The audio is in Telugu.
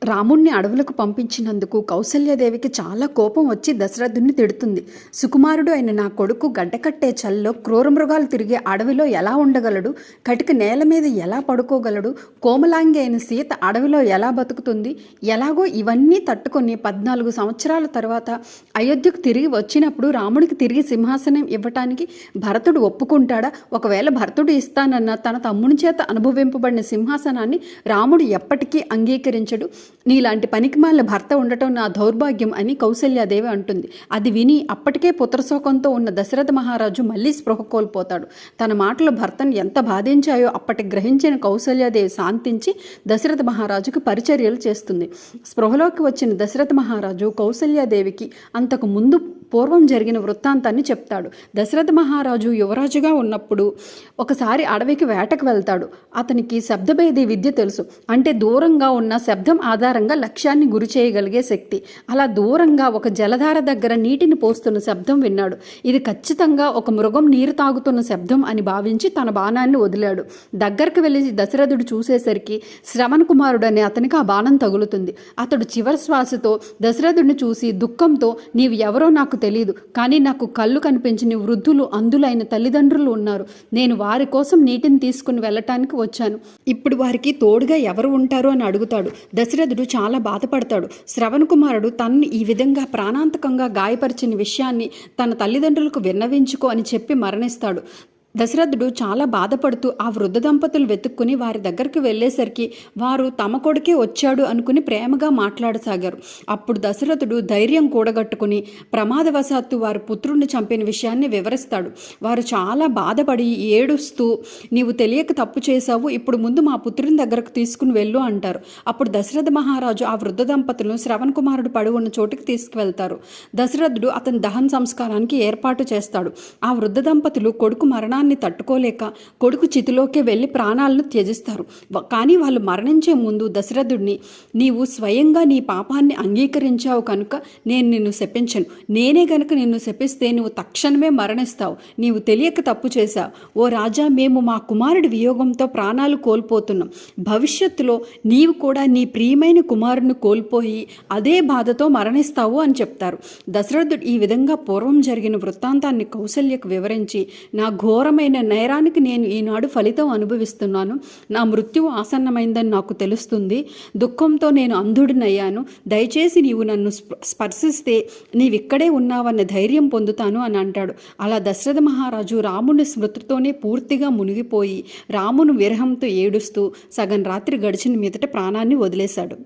రాముణ్ణి అడవులకు పంపించినందుకు కౌసల్యాదేవికి చాలా కోపం వచ్చి దశరథుణ్ణి తిడుతుంది. సుకుమారుడు అయిన నా కొడుకు గడ్డకట్టే చల్లో క్రూరమృగాలు తిరిగే అడవిలో ఎలా ఉండగలడు? కటిక నేల మీద ఎలా పడుకోగలడు? కోమలాంగి అయిన సీత అడవిలో ఎలా బతుకుతుంది? ఎలాగో ఇవన్నీ తట్టుకొని 14 సంవత్సరాల తర్వాత అయోధ్యకు తిరిగి వచ్చినప్పుడు రాముడికి తిరిగి సింహాసనం ఇవ్వటానికి భరతుడు ఒప్పుకుంటాడా? ఒకవేళ భరతుడు ఇస్తానన్న తన తమ్ముని చేత అనుభవింపబడిన సింహాసనాన్ని రాముడు ఎప్పటికీ అంగీకరించడు. నీలాంటి పనికిమాలిన భర్త ఉండటం నా దౌర్భాగ్యం అని కౌసల్యాదేవి అంటుంది. అది విని అప్పటికే పుత్రశోకంతో ఉన్న దశరథ మహారాజు మళ్ళీ స్పృహ కోల్పోతాడు. తన మాటలు భర్తను ఎంత బాధించాయో అప్పటి గ్రహించిన కౌసల్యాదేవి శాంతించి దశరథ మహారాజుకు పరిచర్యలు చేస్తుంది. స్పృహలోకి వచ్చిన దశరథ మహారాజు కౌసల్యాదేవికి అంతకు ముందు పూర్వం జరిగిన వృత్తాంతాన్ని చెప్తాడు. దశరథ మహారాజు యువరాజుగా ఉన్నప్పుడు ఒకసారి అడవికి వేటకు వెళ్తాడు. అతనికి శబ్దభేది విద్య తెలుసు. అంటే దూరంగా ఉన్న శబ్దం ఆధారంగా లక్ష్యాన్ని గురి చేయగలిగే శక్తి. అలా దూరంగా ఒక జలధార దగ్గర నీటిని పోస్తున్న శబ్దం విన్నాడు. ఇది ఖచ్చితంగా ఒక మృగం నీరు తాగుతున్న శబ్దం అని భావించి తన బాణాన్ని వదిలాడు. దగ్గరకు వెళ్ళి దశరథుడు చూసేసరికి శ్రవణ కుమారుడు అనే అతనికి ఆ బాణం తగులుతుంది. అతడు చివరి శ్వాసతో దశరథుడిని చూసి దుఃఖంతో, నీవు ఎవరో నాకు తెలియదు, కానీ నాకు కళ్ళు కనిపించని వృద్ధులు అందులైన తల్లిదండ్రులు ఉన్నారు. నేను వారి కోసం నీటిని తీసుకుని వెళ్ళటానికి వచ్చాను. ఇప్పుడు వారికి తోడుగా ఎవరు ఉంటారు అని అడుగుతాడు. దశరథుడు చాలా బాధపడతాడు. శ్రవణ కుమారుడు తనని ఈ విధంగా ప్రాణాంతకంగా గాయపరిచిన విషయాన్ని తన తల్లిదండ్రులకు విన్నవించుకో అని చెప్పి మరణిస్తాడు. దశరథుడు చాలా బాధపడుతూ ఆ వృద్ధ దంపతులు వెతుక్కుని వారి దగ్గరికి వెళ్ళేసరికి వారు తమ కొడుకే వచ్చాడు అనుకుని ప్రేమగా మాట్లాడసాగారు. అప్పుడు దశరథుడు ధైర్యం కూడగట్టుకుని ప్రమాదవశాత్తు వారి పుత్రుడిని చంపిన విషయాన్ని వివరిస్తాడు. వారు చాలా బాధపడి ఏడుస్తూ, నీవు తెలియక తప్పు చేశావు, ఇప్పుడు ముందు మా పుత్రుని దగ్గరకు తీసుకుని వెళ్ళు అంటారు. అప్పుడు దశరథ మహారాజు ఆ వృద్ధ దంపతులను శ్రవణ కుమారుడు పడి ఉన్న చోటుకి తీసుకువెళ్తారు. దశరథుడు అతని దహన సంస్కారానికి ఏర్పాటు చేస్తాడు. ఆ వృద్ధ దంపతులు కొడుకు మరణాన్ని తట్టుకోలేక కొడుకు చితిలోకే వెళ్ళి ప్రాణాలను త్యజిస్తారు. కానీ వాళ్ళు మరణించే ముందు దశరథుడిని, నీవు స్వయంగా నీ పాపాన్ని అంగీకరించావు కనుక నేను నిన్ను శపించను. నేనే గనుక నిన్ను శపిస్తే నువ్వు తక్షణమే మరణిస్తావు. నీవు తెలియక తప్పు చేశావు. ఓ రాజా, మేము మా కుమారుడి వియోగంతో ప్రాణాలు కోల్పోతున్నాం. భవిష్యత్తులో నీవు కూడా నీ ప్రియమైన కుమారుని కోల్పోయి అదే బాధతో మరణిస్తావు అని చెప్తారు. దశరథుడు ఈ విధంగా పూర్వం జరిగిన వృత్తాంతాన్ని కౌసల్యకు వివరించి, నా ఘోరమైన నేరానికి నేను ఈనాడు ఫలితం అనుభవిస్తున్నాను. నా మృత్యువు ఆసన్నమైందని నాకు తెలుస్తుంది. దుఃఖంతో నేను అంధుడినయ్యాను. దయచేసి నీవు నన్ను స్పర్శిస్తే నీవిక్కడే ఉన్నావన్న ధైర్యం పొందుతాను అని అంటాడు. అలా దశరథ మహారాజు రాముని స్మృతితోనే పూర్తిగా మునిగిపోయి రామును విరహంతో ఏడుస్తూ సగం రాత్రి గడిచిన మీదట ప్రాణాన్ని వదిలేశాడు.